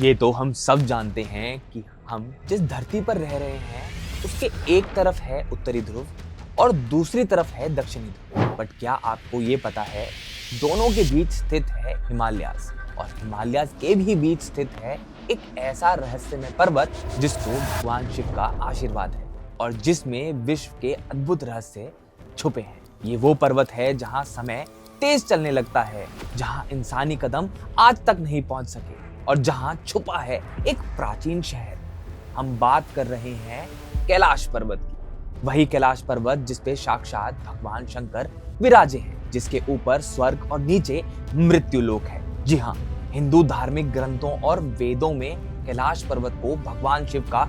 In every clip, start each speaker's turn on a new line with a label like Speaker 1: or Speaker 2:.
Speaker 1: ये तो हम सब जानते हैं कि हम जिस धरती पर रह रहे हैं उसके एक तरफ है उत्तरी ध्रुव और दूसरी तरफ है दक्षिणी ध्रुव। बट क्या आपको ये पता है दोनों के बीच स्थित है हिमालयास, और हिमालयास के भी बीच स्थित है एक ऐसा रहस्यमय पर्वत जिसको भगवान शिव का आशीर्वाद है और जिसमें विश्व के अद्भुत रहस्य छुपे हैं। ये वो पर्वत है जहां समय तेज चलने लगता है, जहां इंसानी कदम आज तक नहीं पहुंच सके और जहां छुपा है एक प्राचीन शहर। हम बात कर रहे हैं कैलाश पर्वत की, वही कैलाश पर्वत जिसपे साक्षात भगवान शंकर विराजे हैं, जिसके ऊपर स्वर्ग और नीचे मृत्यु लोक है। जी हाँ, हिंदू धार्मिक ग्रंथों और वेदों में कैलाश पर्वत को भगवान शिव का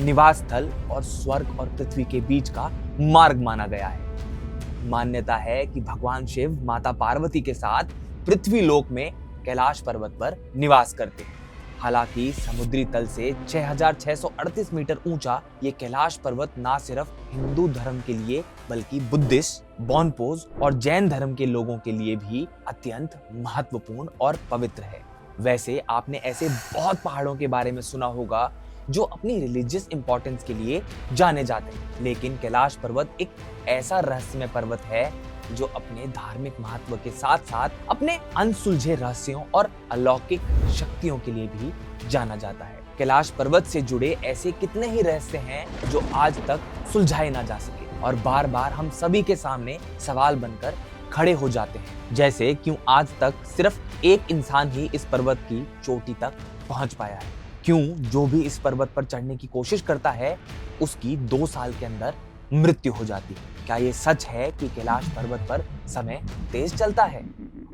Speaker 1: निवास स्थल और स्वर्ग और पृथ्वी के बीच का मार्ग माना गया है। मान्यता है कि भगवान शिव माता पार्वती के साथ पृथ्वी लोक में कैलाश पर्वत पर निवास करते हैं। हालांकि समुद्री तल से 6,638 मीटर ऊंचा ये कैलाश पर्वत ना सिर्फ हिंदू धर्म के लिए बल्कि बुद्धिस्ट, बॉनपोज और जैन धर्म के लोगों के लिए भी अत्यंत महत्वपूर्ण और पवित्र है। वैसे आपने ऐसे बहुत पहाड़ों के बारे में सुना होगा जो अपनी रिलीजियस इंपॉर्टेंस के लिए जाने जाते हैं, लेकिन कैलाश पर्वत एक ऐसा रहस्यमय पर्वत है जो अपने धार्मिक महत्व के साथ साथ अपने अनसुलझे रहस्यों और अलौकिक शक्तियों के लिए भी जाना जाता है। कैलाश पर्वत से जुड़े ऐसे कितने ही रहस्य हैं जो आज तक सुलझाए ना जा सके और बार बार हम सभी के सामने सवाल बनकर खड़े हो जाते हैं। जैसे क्यों आज तक सिर्फ एक इंसान ही इस पर्वत की चोटी तक पहुंच पाया है? क्यों जो भी इस पर्वत पर चढ़ने की कोशिश करता है उसकी 2 साल के अंदर मृत्यु हो जाती है? क्या ये सच है कि कैलाश पर्वत पर समय तेज चलता है?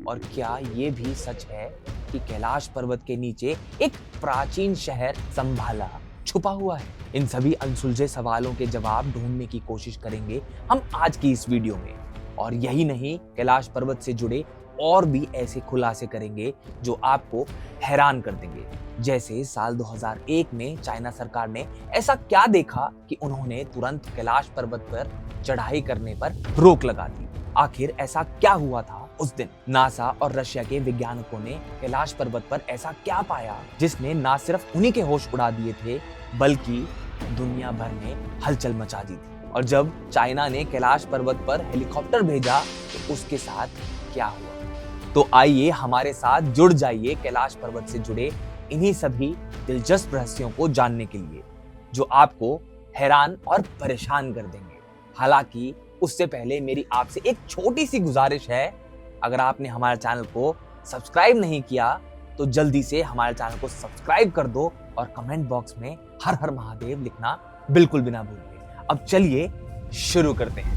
Speaker 1: और क्या ये भी सच है कि कैलाश पर्वत के नीचे एक प्राचीन शहर संभाला छुपा हुआ है? इन सभी अनसुलझे सवालों के जवाब ढूंढने की कोशिश करेंगे हम आज की इस वीडियो में। और यही नहीं, कैलाश पर्वत से जुड़े और भी ऐसे खुलासे करेंगे जो आपको हैरान कर देंगे। जैसे साल 2001 में चाइना सरकार ने ऐसा क्या देखा कि उन्होंने तुरंत कैलाश पर्वत पर चढ़ाई करने पर रोक लगा दी। आखिर ऐसा क्या हुआ था उस दिन? नासा और रशिया के वैज्ञानिकों ने कैलाश पर्वत पर ऐसा क्या पाया जिसने ना सिर्फ उन्हीं के होश उड़ा दिए थे बल्कि दुनिया भर में हलचल मचा दी थी। और जब चाइना ने कैलाश पर्वत पर हेलीकॉप्टर भेजा तो उसके साथ क्या हुआ? तो आइए हमारे साथ जुड़ जाइए कैलाश पर्वत से जुड़े इन्हीं सभी दिलचस्प रहस्यों को जानने के लिए जो आपको हैरान और परेशान कर देंगे। हालांकि उससे पहले मेरी आपसे एक छोटी सी गुजारिश है, अगर आपने हमारे चैनल को सब्सक्राइब नहीं किया तो जल्दी से हमारे चैनल को सब्सक्राइब कर दो और कमेंट बॉक्स में हर हर महादेव लिखना बिल्कुल भी ना भूलिए। अब चलिए शुरू करते हैं।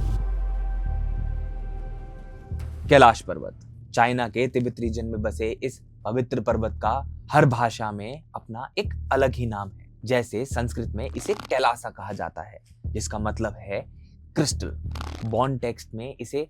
Speaker 1: कैलाश पर्वत चाइना के तिब्बत रीजन में बसे इस पवित्र पर्वत का हर भाषा में अपना एक अलग ही नाम है। जैसे संस्कृत में इसे कैलासा कहा जाता है जिसका मतलब है क्रिस्टल। बॉन टेक्स्ट में इसे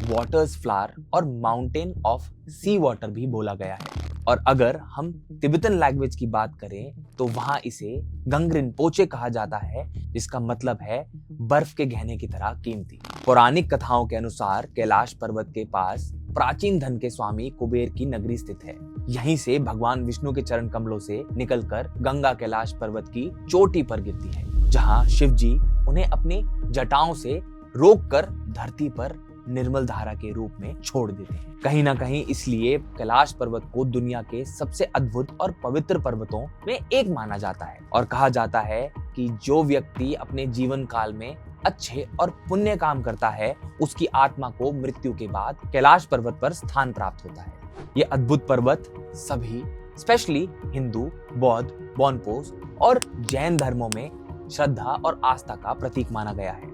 Speaker 1: वाटर्स फ्लावर और माउंटेन ऑफ सी वाटर भी बोला गया है। और अगर हम तिब्बतन लैंग्वेज की बात करें तो वहां इसे गंगरिनपोचे कहा जाता है जिसका मतलब है बर्फ के गहने की तरह कीमती। पौराणिक कथाओं के अनुसार कैलाश पर्वत के पास प्राचीन धन के स्वामी कुबेर की नगरी स्थित है। यहीं से भगवान विष्णु के चरण कमलों से निकलकर गंगा कैलाश पर्वत की चोटी पर गिरती है, जहां शिव जी उन्हें अपनी जटाओं से रोककर धरती पर निर्मल धारा के रूप में छोड़ देते हैं। कहीं ना कहीं इसलिए कैलाश पर्वत को दुनिया के सबसे अद्भुत और पवित्र पर्वतों में एक माना जाता है और कहा जाता है कि जो व्यक्ति अपने जीवन काल में अच्छे और पुण्य काम करता है उसकी आत्मा को मृत्यु के बाद कैलाश पर्वत पर स्थान प्राप्त होता है। ये अद्भुत पर्वत सभी स्पेशली हिंदू, बौद्ध, बॉनपोज और जैन धर्मों में श्रद्धा और आस्था का प्रतीक माना गया है।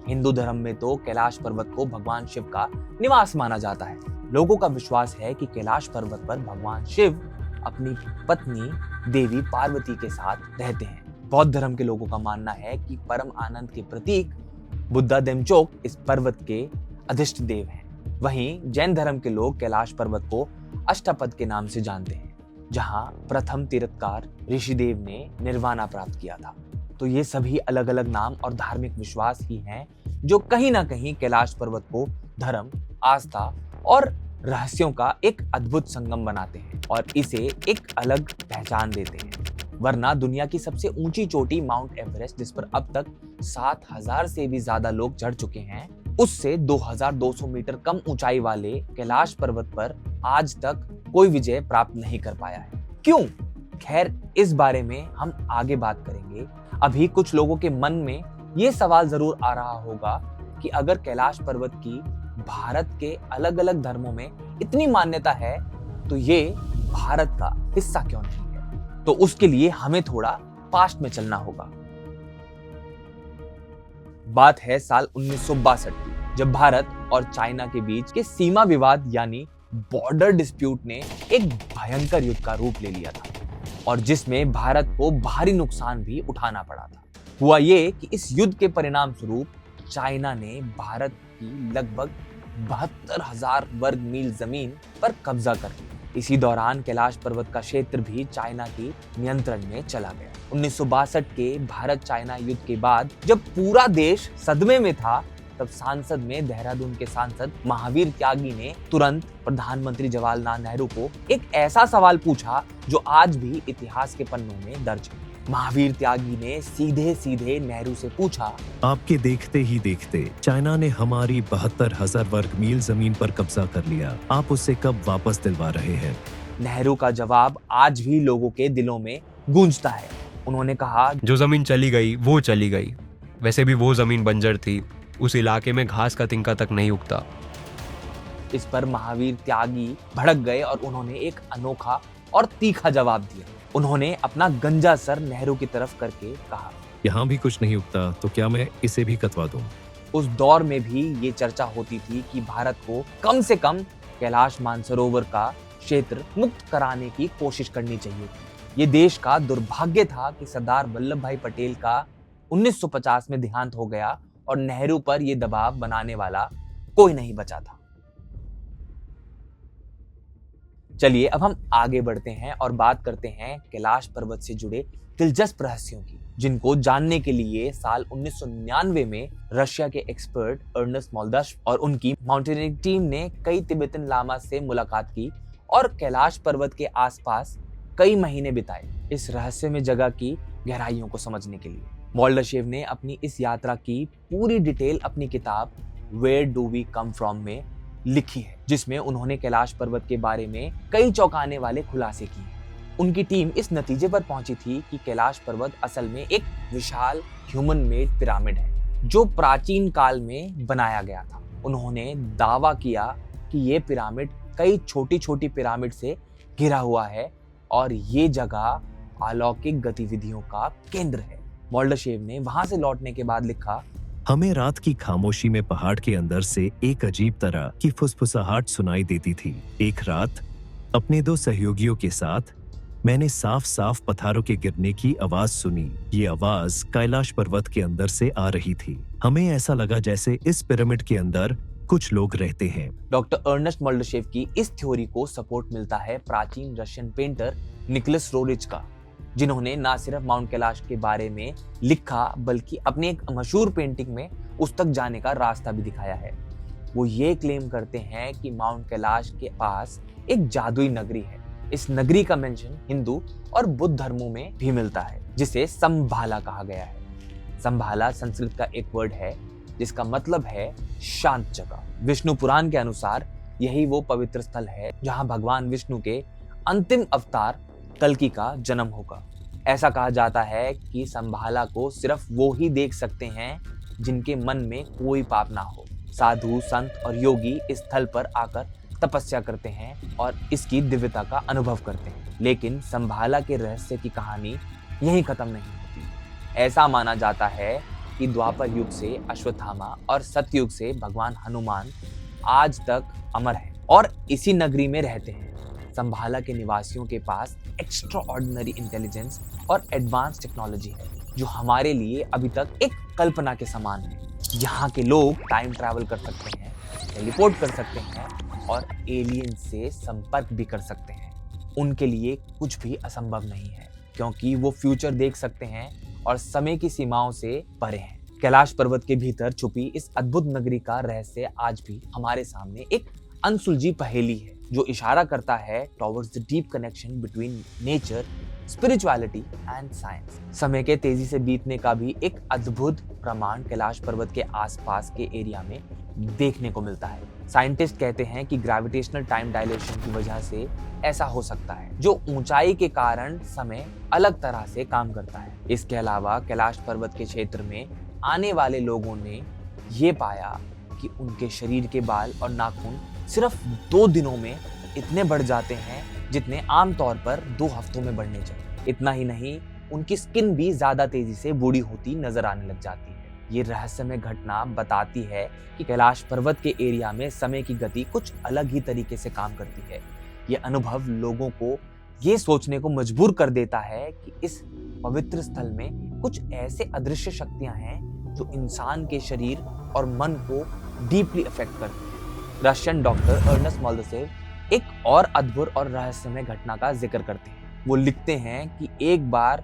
Speaker 1: हिंदू धर्म में तो कैलाश पर्वत को भगवान शिव का निवास माना जाता है। लोगों का विश्वास है कि कैलाश पर्वत पर भगवान शिव अपनी पत्नी देवी पार्वती के साथ रहते हैं। बौद्ध धर्म के लोगों का मानना है कि परम आनंद के प्रतीक बुद्धा देमचोक इस पर्वत के अधिष्ठ देव हैं। वहीं जैन धर्म के लोग कैलाश पर्वत को अष्टपद के नाम से जानते हैं, जहां प्रथम तीर्थकार ऋषिदेव ने निर्वाणा प्राप्त किया था। तो ये सभी अलग अलग नाम और धार्मिक विश्वास ही हैं जो कहीं ना कहीं कैलाश पर्वत को धर्म, आस्था और रहस्यों का एक अद्भुत संगम बनाते हैं और इसे एक अलग पहचान देते हैं। वरना दुनिया की सबसे ऊंची चोटी माउंट एवरेस्ट, जिस पर अब तक 7,000 से भी ज्यादा लोग चढ़ चुके हैं, उससे 2,200 मीटर कम ऊंचाई वाले कैलाश पर्वत पर आज तक कोई विजय प्राप्त नहीं कर पाया है। क्यों? खैर, इस बारे में हम आगे बात करेंगे। अभी कुछ लोगों के मन में ये सवाल जरूर आ रहा होगा कि अगर कैलाश पर्वत की भारत के अलग अलग धर्मों में इतनी मान्यता है तो ये भारत का हिस्सा क्यों नहीं है? तो उसके लिए हमें थोड़ा पास्ट में चलना होगा। बात है साल 1962 की, जब भारत और चाइना के बीच के सीमा विवाद यानी बॉर्डर डिस्प्यूट ने एक भयंकर युद्ध का रूप ले लिया था और जिसमें भारत को भारी नुकसान भी उठाना पड़ा था। हुआ ये कि इस युद्ध के परिणाम स्वरूप चाइना ने भारत की लगभग 72,000 वर्ग मील जमीन पर कब्जा कर लिया। इसी दौरान कैलाश पर्वत का क्षेत्र भी चाइना की नियंत्रण में चला गया। 1962 के भारत चाइना युद्ध के बाद जब पूरा देश सदमे में था, तब संसद में देहरादून के सांसद महावीर त्यागी ने तुरंत प्रधानमंत्री जवाहरलाल नेहरू को एक ऐसा सवाल पूछा जो आज भी इतिहास के पन्नों में दर्ज है। महावीर त्यागी ने सीधे सीधे नेहरू से पूछा,
Speaker 2: आपके देखते ही देखते चाइना ने हमारी 72,000 वर्ग मील जमीन पर कब्जा कर लिया, आप उसे कब वापस दिलवा रहे हैं?
Speaker 1: नेहरू का जवाब आज भी लोगों के दिलों में गूंजता है। उन्होंने कहा,
Speaker 3: जो जमीन चली गई वो चली गई, वैसे भी वो जमीन बंजर थी, उस इलाके में घास का तिनका तक नहीं उगता।
Speaker 1: इस पर महावीर त्यागी भड़क गए और उन्होंने एक अनोखा और तीखा जवाब दिया। उन्होंने अपना गंजा सर नेहरू की तरफ करके कहा,
Speaker 2: यहाँ भी कुछ नहीं उगता तो क्या मैं इसे भी कटवा दूं?
Speaker 1: उस दौर में भी ये चर्चा होती थी कि भारत को कम से कम कैलाश मानसरोवर का क्षेत्र मुक्त कराने की कोशिश करनी चाहिए थी। ये देश का दुर्भाग्य था कि सरदार वल्लभ भाई पटेल का 1950 में देहांत हो गया और नेहरू पर यह दबाव बनाने वाला कोई नहीं बचा था। चलिए अब हम आगे बढ़ते हैं और बात करते हैं कैलाश पर्वत से जुड़े दिलचस्प रहस्यों की, जिनको जानने के लिए साल 1999 में रशिया के एक्सपर्ट अर्नेस्ट मोल्डश और उनकी माउंटेनियरिंग टीम ने कई तिब्बतन लामा से मुलाकात की और कैलाश पर्वत के आसपास कई महीने बिताए इस रहस्यमय जगह की गहराइयों को समझने के लिए। मोल्डशेव ने अपनी इस यात्रा की पूरी डिटेल अपनी किताब where do we come from में लिखी है, जिसमें उन्होंने कैलाश पर्वत के बारे में कई चौंकाने वाले खुलासे किए। उनकी टीम इस नतीजे पर पहुंची थी कि कैलाश पर्वत असल में एक विशाल ह्यूमन मेड पिरामिड है जो प्राचीन काल में बनाया गया था। उन्होंने दावा किया कि ये पिरामिड कई छोटी छोटी पिरामिड से घिरा हुआ है और ये जगह अलौकिक गतिविधियों का केंद्र है। मोल्डशेव ने वहां से लौटने के बाद लिखा,
Speaker 2: हमें रात की खामोशी में पहाड़ के अंदर से एक अजीब तरह की फुसफुसाहट सुनाई देती थी। एक रात अपने 2 सहयोगियों के साथ मैंने साफ साफ पत्थरों के गिरने की आवाज सुनी। ये आवाज कैलाश पर्वत के अंदर से आ रही थी। हमें ऐसा लगा जैसे इस पिरामिड के अंदर कुछ लोग रहते हैं।
Speaker 1: डॉक्टर अर्नेस्ट मोल्डशेव की इस थ्योरी को सपोर्ट मिलता है प्राचीन रशियन पेंटर निकोलस रोरिच का, जिन्होंने न सिर्फ माउंट कैलाश के बारे में लिखा बल्कि अपनी एक मशहूर पेंटिंग में उस तक जाने का रास्ता भी दिखाया है। वो ये क्लेम करते हैं कि माउंट कैलाश के पास एक जादुई नगरी है। इस नगरी का मेंशन हिंदू और बुद्ध धर्मों में भी मिलता है, जिसे संभाला कहा गया है। संभाला संस्कृत का एक वर्ड है जिसका मतलब है शांत जगह। विष्णु पुराण के अनुसार यही वो पवित्र स्थल है जहां भगवान विष्णु के अंतिम अवतार कल्कि का जन्म होगा। ऐसा कहा जाता है कि संभाला को सिर्फ वो ही देख सकते हैं जिनके मन में कोई पाप ना हो। साधु, संत और योगी इस स्थल पर आकर तपस्या करते हैं और इसकी दिव्यता का अनुभव करते हैं। लेकिन संभाला के रहस्य की कहानी यहीं खत्म नहीं होती। ऐसा माना जाता है कि द्वापर युग से अश्वत्थामा और सतयुग से भगवान हनुमान आज तक अमर हैं और इसी नगरी में रहते हैं। संभाला के निवासियों के पास एक्स्ट्राऑर्डिनरी इंटेलिजेंस और एडवांस टेक्नोलॉजी है जो हमारे लिए अभी तक एक कल्पना के समान है। यहाँ के लोग टाइम ट्रैवल कर सकते हैं, टेलीपोर्ट कर सकते हैं और एलियन से संपर्क भी कर सकते हैं। उनके लिए कुछ भी असंभव नहीं है क्योंकि वो फ्यूचर देख सकते हैं और समय की सीमाओं से परे हैं। कैलाश पर्वत के भीतर छुपी इस अद्भुत नगरी का रहस्य आज भी हमारे सामने एक अनसुलझी पहेली है जो इशारा करता है towards the deep connection between nature, spirituality and science. समय के तेजी से बीतने का भी एक अद्भुत प्रमाण कैलाश पर्वत के आसपास के एरिया में देखने को मिलता है। साइंटिस्ट कहते हैं कि ग्रेविटेशनल टाइम डायलेशन की वजह से ऐसा हो सकता है, जो ऊंचाई के कारण समय अलग तरह से काम करता है। इसके अलावा कैलाश पर्वत के क्षेत्र में आने वाले लोगों ने ये पाया कि उनके शरीर के बाल और नाखून सिर्फ 2 दिनों में इतने बढ़ जाते हैं जितने आमतौर पर 2 हफ्तों में बढ़ने चाहिए। इतना ही नहीं, उनकी स्किन भी ज्यादा तेजी से बूढ़ी होती नजर आने लग जाती है। ये रहस्यमय घटना बताती है कि कैलाश पर्वत के एरिया में समय की गति कुछ अलग ही तरीके से काम करती है। ये अनुभव लोगों को ये सोचने को मजबूर कर देता है कि इस पवित्र स्थल में कुछ ऐसे अदृश्य शक्तियां हैं जो इंसान के शरीर और मन को डीपली अफेक्ट करती हैं। रशियन डॉक्टर अर्नेस्ट मोल्दासेव एक और अद्भुत और रहस्यमय घटना का जिक्र करते हैं। वो लिखते हैं कि एक बार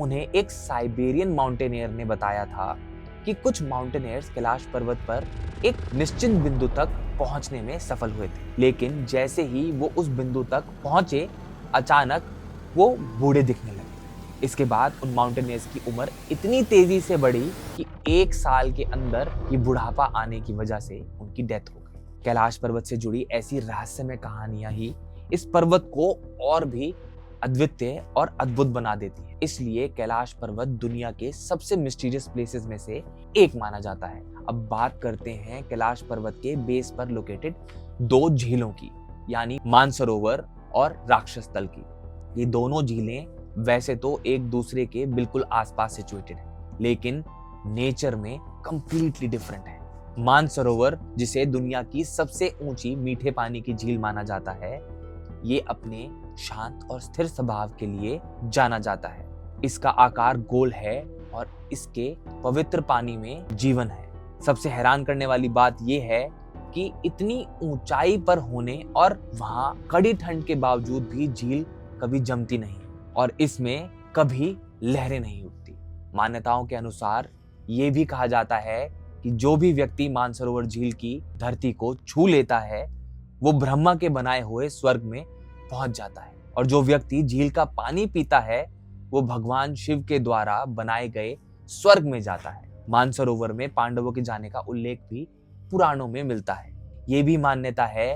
Speaker 1: उन्हें एक साइबेरियन माउंटेनियर ने बताया था कि कुछ माउंटेनियर्स कैलाश पर्वत पर एक निश्चित बिंदु तक पहुंचने में सफल हुए थे, लेकिन जैसे ही वो उस बिंदु तक पहुंचे अचानक वो बूढ़े दिखने लगे। इसके बाद उन माउंटेनियर्स की उम्र इतनी तेजी से बढ़ी कि 1 साल के अंदर ये बुढ़ापा आने की वजह से उनकी डेथ हो गई। कैलाश पर्वत से जुड़ी ऐसी रहस्यमय कहानियां ही इस पर्वत को और भी अद्वितीय और अद्भुत बना देती है। इसलिए कैलाश पर्वत दुनिया के सबसे मिस्टीरियस प्लेसेस में से एक माना जाता है। अब बात करते हैं कैलाश पर्वत के बेस पर लोकेटेड 2 झीलों की, यानी मानसरोवर और राक्षस तल की। ये दोनों झीलें वैसे तो एक दूसरे के बिल्कुल आसपास सिचुएटेड है, लेकिन नेचर में कंप्लीटली डिफरेंट है। मानसरोवर, जिसे दुनिया की सबसे ऊंची मीठे पानी की झील माना जाता है, ये अपने शांत और स्थिर स्वभाव के लिए जाना जाता है। इसका आकार गोल है और इसके पवित्र पानी में जीवन है। सबसे हैरान करने वाली बात यह है कि इतनी ऊंचाई पर होने और वहां कड़ी ठंड के बावजूद भी झील कभी जमती नहीं और इसमें कभी लहरें नहीं उठती। मान्यताओं के अनुसार ये भी कहा जाता है कि जो भी व्यक्ति मानसरोवर झील की धरती को छू लेता है वो ब्रह्मा के बनाए हुए स्वर्ग में पहुंच जाता है, और जो व्यक्ति झील का पानी पीता है वो भगवान शिव के द्वारा बनाए गए स्वर्ग में जाता है। मानसरोवर में पांडवों के जाने का उल्लेख भी पुराणों में मिलता है। ये भी मान्यता है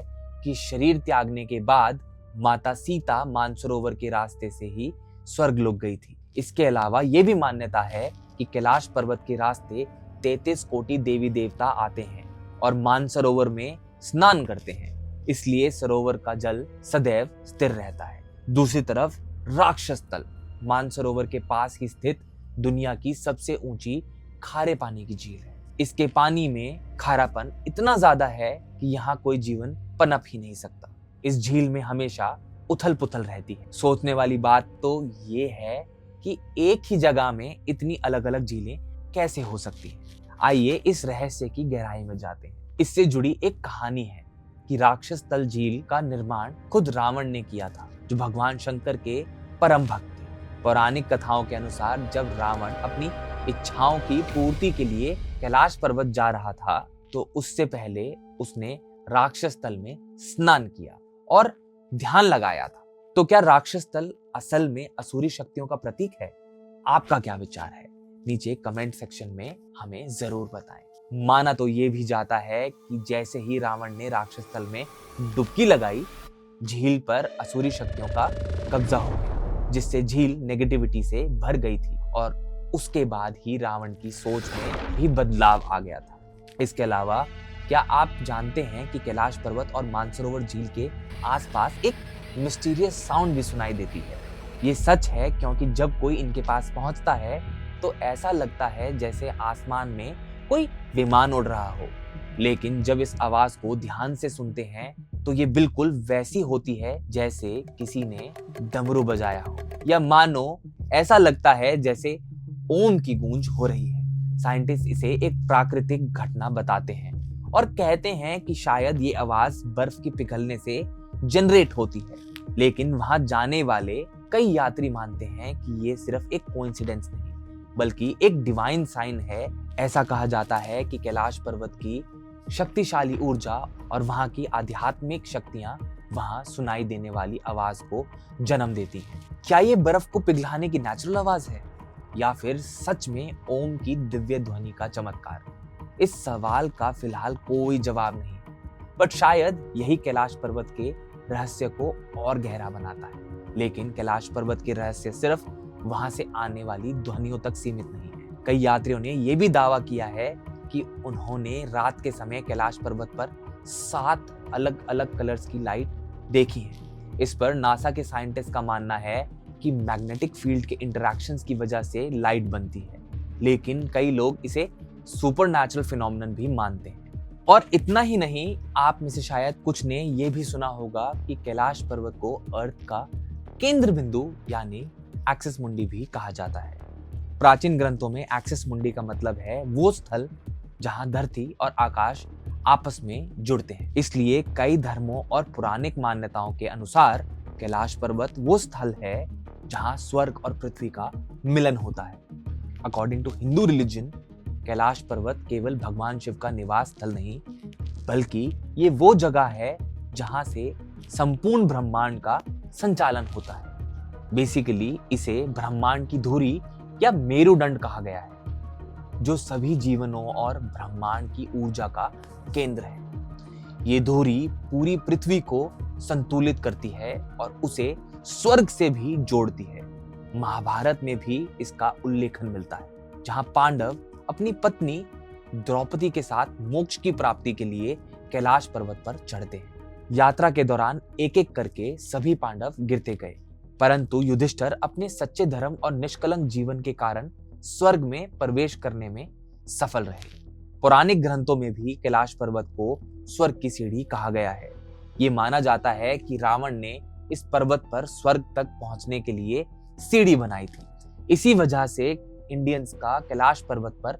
Speaker 1: कि शरीर त्यागने के बाद माता सीता मानसरोवर के रास्ते से ही स्वर्ग लोक गई थी। इसके अलावा ये भी मान्यता है कि कैलाश पर्वत के रास्ते 33 कोटि देवी देवता आते हैं और मानसरोवर में स्नान करते हैं, इसलिए सरोवर का जल सदैव स्थिर रहता है। दूसरी तरफ राक्षस तल मानसरोवर के पास ही स्थित दुनिया की सबसे ऊंची खारे पानी की झील है। इसके पानी में खारापन इतना ज्यादा है कि यहाँ कोई जीवन पनप ही नहीं सकता। इस झील में हमेशा उथल पुथल रहती है। सोचने वाली बात तो ये है कि एक ही जगह में इतनी अलग अलग झीलें कैसे हो सकती हैं। आइए इस रहस्य की गहराई में जाते हैं। इससे जुड़ी एक कहानी है कि राक्षस तल झील का निर्माण खुद रावण ने किया था, जो भगवान शंकर के परम भक्त थे। पौराणिक कथाओं के अनुसार जब रावण अपनी इच्छाओं की पूर्ति के लिए कैलाश पर्वत जा रहा था तो उससे पहले उसने राक्षस तल में स्नान किया और ध्यान लगाया था। तो क्या राक्षस तल असल में असुरी शक्तियों का प्रतीक है? आपका क्या विचार है? नीचे कमेंट सेक्शन में हमें जरूर बताएं। माना तो ये भी जाता है कि जैसे ही रावण ने राक्षस तल में डुबकी लगाई, झील पर असुरी शक्तियों का कब्जा हो गया, जिससे झील नेगेटिविटी से भर गई थी और उसके बाद ही रावण की सोच में भी बदलाव आ गया था। इसके अलावा क्या आप जानते हैं कि कैलाश पर्वत और मानसरोवर झील के आसपास एक मिस्टीरियस साउंड भी सुनाई देती है। ये सच है क्योंकि जब कोई इनके पास पहुंचता है तो ऐसा लगता है जैसे आसमान में कोई विमान उड़ रहा हो, लेकिन जब इस आवाज को ध्यान से सुनते हैं तो ये बिल्कुल वैसी होती है जैसे किसी ने डमरू बजाया हो, या मानो ऐसा लगता है जैसे ओम की गूंज हो रही है। साइंटिस्ट इसे एक प्राकृतिक घटना बताते हैं और कहते हैं कि शायद ये आवाज बर्फ की पिघलने से जनरेट होती है, लेकिन वहां जाने वाले कई यात्री मानते हैं कि ये सिर्फ एक कोइंसिडेंस नहीं बल्कि एक डिवाइन साइन है। ऐसा कहा जाता है कि कैलाश पर्वत की शक्तिशाली ऊर्जा और वहां की आध्यात्मिक शक्तियां वहां सुनाई देने वाली आवाज को जन्म देती हैं। क्या ये बर्फ को पिघलाने की नेचुरल आवाज है या फिर सच में ओम की दिव्य ध्वनि का चमत्कार? इस सवाल का फिलहाल कोई जवाब नहीं, बट शायद यही कैलाश पर्वत के रहस्य को और गहरा बनाता है। लेकिन कैलाश पर्वत के रहस्य सिर्फ वहां से आने वाली ध्वनियों तक सीमित नहीं है। कई यात्रियों ने यह भी दावा किया है कि उन्होंने रात के समय कैलाश पर्वत पर 7 अलग अलग कलर्स की लाइट देखी है। इस पर नासा के साइंटिस्ट का मानना है कि मैग्नेटिक फील्ड के इंटरैक्शंस की वजह से लाइट बनती है, लेकिन कई लोग इसे सुपरनैचुरल फिनोमेनन भी मानते हैं। और इतना ही नहीं, आप में से शायद कुछ ने यह भी सुना होगा कि कैलाश पर्वत को अर्थ का केंद्र बिंदु यानी एक्सिस मुंडी भी कहा जाता है। प्राचीन ग्रंथों में एक्सिस मुंडी का मतलब है वो स्थल जहां धरती और आकाश आपस में जुड़ते हैं। इसलिए कई धर्मों और पौराणिक मान्यताओं के अनुसार कैलाश पर्वत वो स्थल है जहां स्वर्ग और पृथ्वी का मिलन होता है। According to Hindu religion, Kailash Parvat केवल भगवान शिव का निवास स्थल नहीं, बल्कि ये वो जगह है जहां से संपूर्ण ब्रह्मांड का संचालन होता है। बेसिकली इसे ब्रह्मांड की धुरी या मेरुदंड कहा गया है, जो सभी जीवनों और ब्रह्मांड की ऊर्जा का केंद्र है। ये धुरी पूरी पृथ्वी को संतुलित करती है और उसे स्वर्ग से भी जोड़ती है। महाभारत में भी इसका उल्लेखन मिलता है, जहां पांडव अपनी पत्नी द्रौपदी के साथ मोक्ष की प्राप्ति के लिए कैलाश पर्वत पर चढ़ते हैं। यात्रा के दौरान एक एक करके सभी पांडव गिरते गए, परंतु युधिष्ठिर अपने सच्चे धर्म और निष्कलंक जीवन के कारण स्वर्ग में प्रवेश करने में सफल रहे। पौराणिक ग्रंथों में भी कैलाश पर्वत को स्वर्ग की सीढ़ी कहा गया है। ये माना जाता है कि रावण ने इस पर्वत पर स्वर्ग तक पहुंचने के लिए सीढ़ी बनाई थी। इसी वजह से इंडियंस का कैलाश पर्वत पर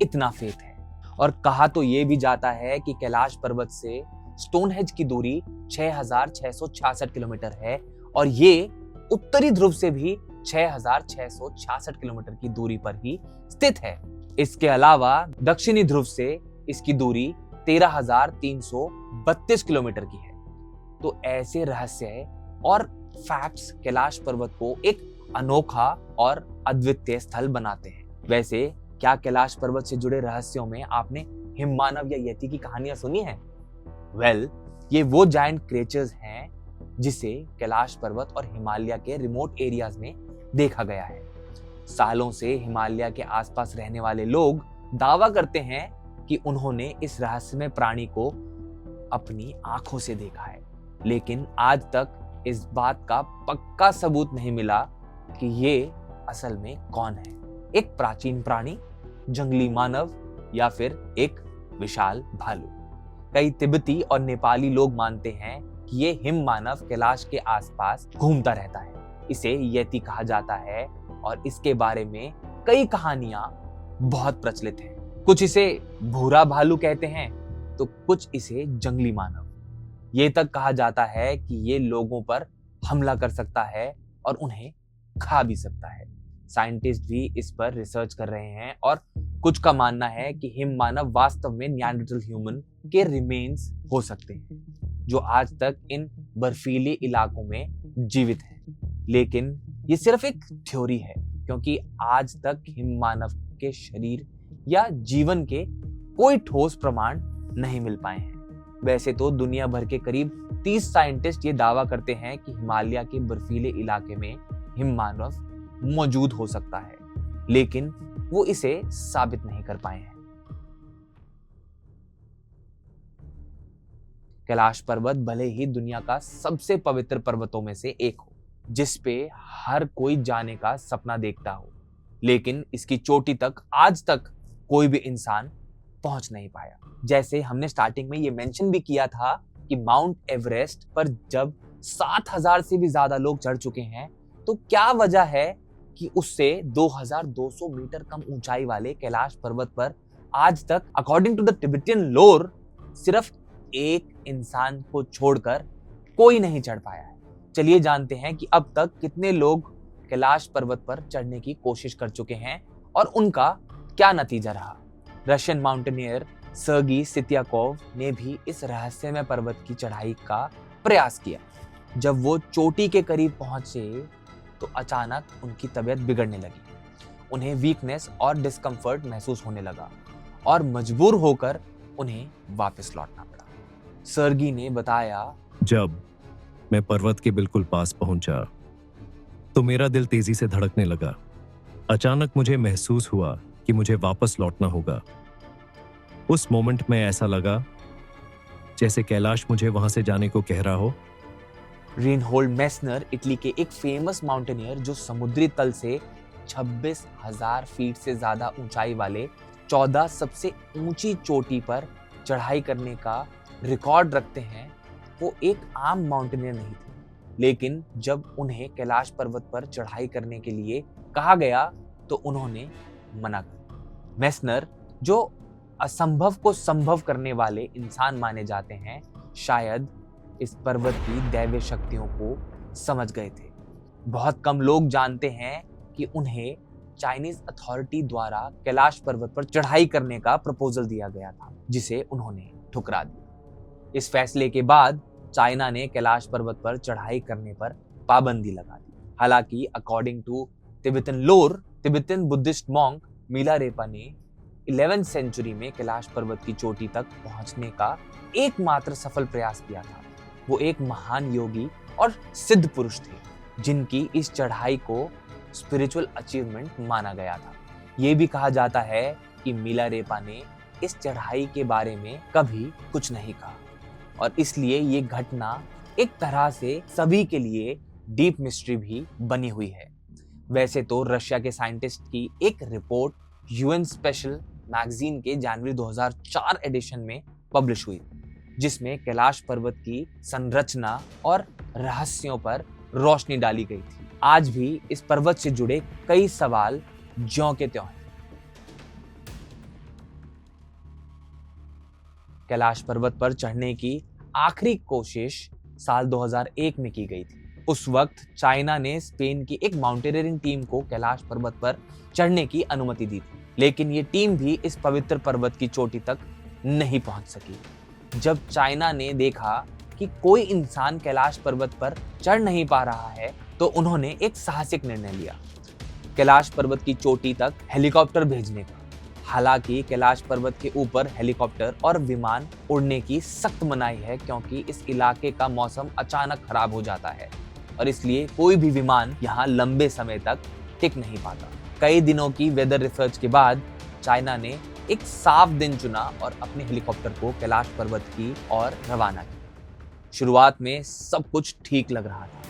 Speaker 1: इतना फेथ है। और कहा तो ये भी जाता है कि कैलाश पर्वत से स्टोनहेंज की दूरी 6,666 किलोमीटर है और ये उत्तरी ध्रुव से भी 6,666 किलोमीटर की दूरी पर ही स्थित है। इसके अलावा दक्षिणी ध्रुव से इसकी दूरी 13,332 किलोमीटर की है। तो ऐसे रहस्य और फैक्ट्स कैलाश पर्वत को एक अनोखा और अद्वितीय स्थल बनाते हैं। वैसे क्या कैलाश पर्वत से जुड़े रहस्यों में आपने हिममानव या यति की कहानियां सुनी हैं? ये वो जायंट क्रिएचर्स हैं जिसे कैलाश पर्वत और हिमालय के रिमोट एरियाज में देखा गया है। सालों से हिमालय के आसपास रहने वाले लोग दावा करते हैं कि उन्होंने इस रहस्यमय प्राणी को अपनी आंखों से देखा है, लेकिन आज तक इस बात का पक्का सबूत नहीं मिला कि ये असल में कौन है। एक प्राचीन प्राणी, जंगली मानव या फिर एक विशाल भालू। कई तिब्बती और नेपाली लोग मानते हैं कि ये हिम मानव कैलाश के आसपास घूमता रहता है। इसे यति कहा जाता है और इसके बारे में कई कहानियां बहुत प्रचलित हैं। कुछ इसे भूरा भालू कहते हैं तो कुछ इसे जंगली मानव। ये तक कहा जाता है कि ये लोगों पर हमला कर सकता है और उन्हें खा भी सकता है। साइंटिस्ट भी इस पर रिसर्च कर रहे हैं और कुछ का मानना है कि हिम मानव वास्तव में निएंडरथल ह्यूमन के रिमेन्स हो सकते हैं, जो आज तक इन बर्फीले इलाकों में जीवित हैं। लेकिन ये सिर्फ एक थ्योरी है, क्योंकि आज तक हिम मानव के शरीर या जीवन के कोई ठोस प्रमाण नहीं मिल पाए हैं। वैसे तो दुनिया भर के करीब 30 साइंटिस्ट ये दावा करते हैं कि हिमालय के बर्फीले इलाके में हिम मानव मौजूद हो सकता है, लेकिन वो इसे साबित नहीं कर पाए हैं। कैलाश पर्वत भले ही दुनिया का सबसे पवित्र पर्वतों में से एक हो, जिस पे हर कोई जाने का सपना देखता हो, लेकिन इसकी चोटी तक आज तक कोई भी इंसान पहुंच नहीं पाया। जैसे हमने स्टार्टिंग में ये मेंशन भी किया था कि माउंट एवरेस्ट पर जब 7,000 से भी ज्यादा लोग चढ़ चुके हैं, तो क्या वजह है कि उससे 2,200 मीटर कम ऊंचाई वाले कैलाश पर्वत पर आज तक अकॉर्डिंग टू द तिब्बतियन लोर सिर्फ एक इंसान को छोड़कर कोई नहीं चढ़ पाया है। चलिए जानते हैं कि अब तक कितने लोग कैलाश पर्वत पर चढ़ने की कोशिश कर चुके हैं और उनका क्या नतीजा रहा। रशियन माउंटेनियर सर्गी सित्याकोव ने भी इस रहस्यमय पर्वत की चढ़ाई का प्रयास किया। जब वो चोटी के करीब पहुंचे तो अचानक उनकी तबीयत बिगड़ने लगी। उन्हें वीकनेस और डिस्कम्फर्ट महसूस होने लगा और मजबूर होकर उन्हें वापस लौटना पड़ा। सर्गी ने बताया,
Speaker 2: जब मैं पर्वत के बिल्कुल पास पहुंचा तो मेरा दिल तेजी से धड़कने लगा। अचानक मुझे महसूस हुआ कि मुझे वापस लौटना होगा। उस मोमेंट में ऐसा लगा जैसे कैलाश मुझे वहां से जाने को कह रहा हो।
Speaker 1: रेनहोल्ड मेस्नर इटली के एक फेमस माउंटेनियर जो समुद्री तल से 26,000 फीट से ज्यादा ऊंचाई वाले 14 सबसे ऊंची चोटी पर चढ़ाई करने का रिकॉर्ड रखते हैं, वो एक आम माउंटेनियर नहीं थे। लेकिन जब उन्हें कैलाश पर्वत पर चढ़ाई करने के लिए कहा गया तो उन्होंने मना कर दिया। मेस्नर, जो असंभव को संभव करने वाले इंसान माने जाते हैं, शायद इस पर्वत की दैवीय शक्तियों को समझ गए थे। बहुत कम लोग जानते हैं कि उन्हें चाइनीज अथॉरिटी द्वारा कैलाश पर्वत पर चढ़ाई करने का प्रपोजल दिया गया था, जिसे उन्होंने ठुकरा दिया। इस फैसले के बाद चाइना ने कैलाश पर्वत पर चढ़ाई करने पर पाबंदी लगा दी। हालांकि अकॉर्डिंग टू तिब्बतन लोर, तिब्बतन बुद्धिस्ट मॉन्क मिलारेपा ने 11वीं सेंचुरी में कैलाश पर्वत की चोटी तक पहुंचने का एकमात्र सफल प्रयास किया था। वो एक महान योगी और सिद्ध पुरुष थे जिनकी इस चढ़ाई को स्पिरिचुअल अचीवमेंट माना गया था। ये भी कहा जाता है कि मिलारेपा ने इस चढ़ाई के बारे में कभी कुछ नहीं कहा और इसलिए ये घटना एक तरह से सभी के लिए डीप मिस्ट्री भी बनी हुई है। वैसे तो रशिया के साइंटिस्ट की एक रिपोर्ट यूएन स्पेशल मैगजीन के जनवरी 2004 एडिशन में पब्लिश हुई, जिसमें कैलाश पर्वत की संरचना और रहस्यों पर रोशनी डाली गई थी। आज भी इस पर्वत से जुड़े कई सवाल ज्यों के त्यों हैं। कैलाश पर्वत पर चढ़ने की आखिरी कोशिश साल 2001 में की गई थी। उस वक्त चाइना ने स्पेन की एक माउंटेनियरिंग टीम को कैलाश पर्वत पर चढ़ने की अनुमति दी थी, लेकिन ये टीम भी इस पवित्र पर्वत की चोटी तक नहीं पहुंच सकी। जब चाइना ने देखा कि कोई इंसान कैलाश पर्वत पर चढ़ नहीं पा रहा है, तो उन्होंने एक साहसिक निर्णय लिया, कैलाश पर्वत की चोटी तक हेलीकॉप्टर भेजने का। हालांकि कैलाश पर्वत के ऊपर हेलीकॉप्टर और विमान उड़ने की सख्त मनाही है, क्योंकि इस इलाके का मौसम अचानक खराब हो जाता है और इसलिए कोई भी विमान यहाँ लंबे समय तक टिक नहीं पाता। कई दिनों की वेदर रिसर्च के बाद चाइना ने एक साफ दिन चुना और अपने हेलीकॉप्टर को कैलाश पर्वत की ओर रवाना किया। शुरुआत में सब कुछ ठीक लग रहा था।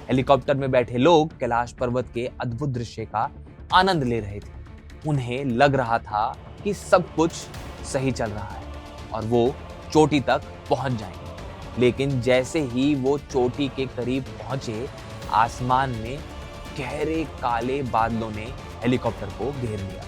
Speaker 1: हेलीकॉप्टर में बैठे लोग कैलाश पर्वत के अद्भुत दृश्य का आनंद ले रहे थे। उन्हें लग रहा था कि सब कुछ सही चल रहा है और वो चोटी तक पहुंच जाएंगे। लेकिन जैसे ही वो चोटी के करीब पहुंचे, आसमान में गहरे काले बादलों ने हेलीकॉप्टर को घेर लिया।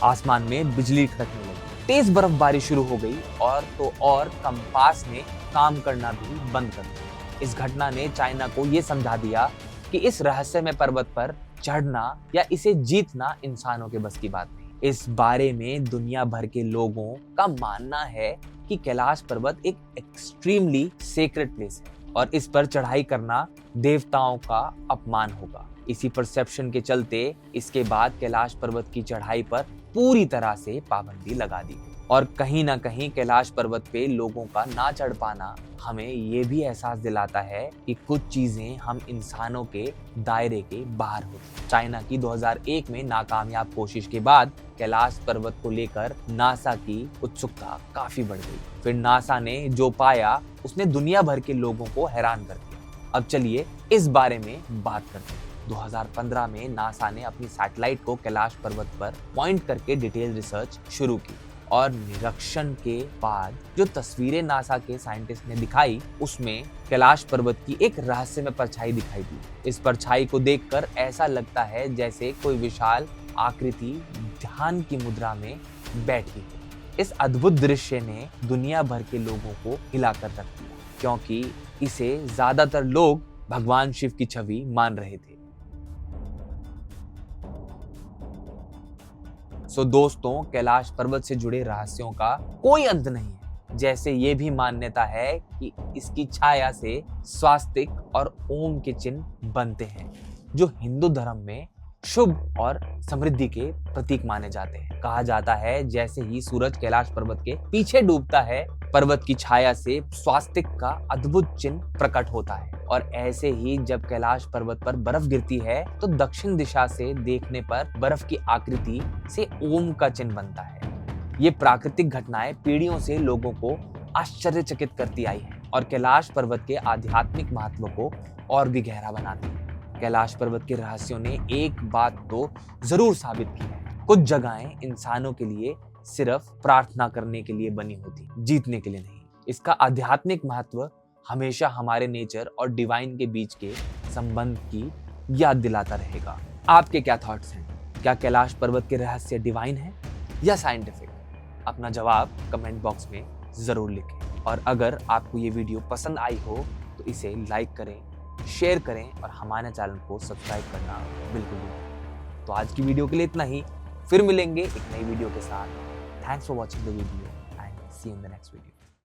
Speaker 1: आसमान में बिजली खड़कने लगी, तेज बर्फबारी शुरू हो गई और तो और कंपास ने काम करना भी बंद कर दिया। इस घटना ने चाइना को यह समझा दिया कि इस रहस्यमय पर्वत पर चढ़ना या इसे जीतना इंसानों के बस की बात नहीं। इस बारे में दुनिया भर के लोगों का मानना है कि कैलाश पर्वत एक एक्सट्रीमली सेक्रेड प्लेस है और इस पर चढ़ाई करना देवताओं का अपमान होगा। इसी परसेप्शन के चलते इसके बाद कैलाश पर्वत की चढ़ाई पर पूरी तरह से पाबंदी लगा दी और कहीं ना कहीं कैलाश पर्वत पे लोगों का ना चढ़ पाना हमें ये भी एहसास दिलाता है कि कुछ चीजें हम इंसानों के दायरे के बाहर होती हैं। चाइना की 2001 में नाकामयाब कोशिश के बाद कैलाश पर्वत को लेकर नासा की उत्सुकता काफी बढ़ गई। फिर नासा ने जो पाया उसने दुनिया भर के लोगों को हैरान कर दिया। अब चलिए इस बारे में बात करते हैं। 2015 में नासा ने अपनी सैटेलाइट को कैलाश पर्वत पर पॉइंट करके डिटेल रिसर्च शुरू की और निरीक्षण के बाद जो तस्वीरें नासा के साइंटिस्ट ने दिखाई, उसमें कैलाश पर्वत की एक रहस्यमय परछाई दिखाई दी। इस परछाई को देखकर ऐसा लगता है जैसे कोई विशाल आकृति ध्यान की मुद्रा में बैठी है। इस अद्भुत दृश्य ने दुनिया भर के लोगों को हिलाकर रख दिया, क्योंकि इसे ज्यादातर लोग भगवान शिव की छवि मान रहे थे। सो दोस्तों, कैलाश पर्वत से जुड़े रहस्यों का कोई अंत नहीं है। जैसे ये भी मान्यता है कि इसकी छाया से स्वास्तिक और ओम के चिन्ह बनते हैं, जो हिंदू धर्म में शुभ और समृद्धि के प्रतीक माने जाते हैं। कहा जाता है जैसे ही सूरज कैलाश पर्वत के पीछे डूबता है, पर्वत की छाया से स्वास्तिक का अद्भुत चिन्ह प्रकट होता है। और ऐसे ही जब कैलाश पर्वत पर बर्फ गिरती है तो दक्षिण दिशा से देखने पर बर्फ की आकृति से ओम का चिन्ह बनता है। ये प्राकृतिक घटनाएं पीढ़ियों से लोगों को आश्चर्यचकित करती आई है और कैलाश पर्वत के आध्यात्मिक महत्व को और भी गहरा बनाती है। कैलाश पर्वत के रहस्यों ने एक बात तो जरूर साबित की है, कुछ जगहें इंसानों के लिए सिर्फ प्रार्थना करने के लिए बनी होती, जीतने के लिए नहीं। इसका आध्यात्मिक महत्व हमेशा हमारे नेचर और डिवाइन के बीच के संबंध की याद दिलाता रहेगा। आपके क्या थॉट्स हैं? क्या कैलाश पर्वत के रहस्य डिवाइन है या साइंटिफिक? अपना जवाब कमेंट बॉक्स में जरूर लिखें। और अगर आपको ये वीडियो पसंद आई हो तो इसे लाइक करें, शेयर करें और हमारे चैनल को सब्सक्राइब करना बिल्कुल नहीं। तो आज की वीडियो के लिए इतना ही, फिर मिलेंगे एक नई वीडियो के साथ। Thanks for watching the video and see you in the next video.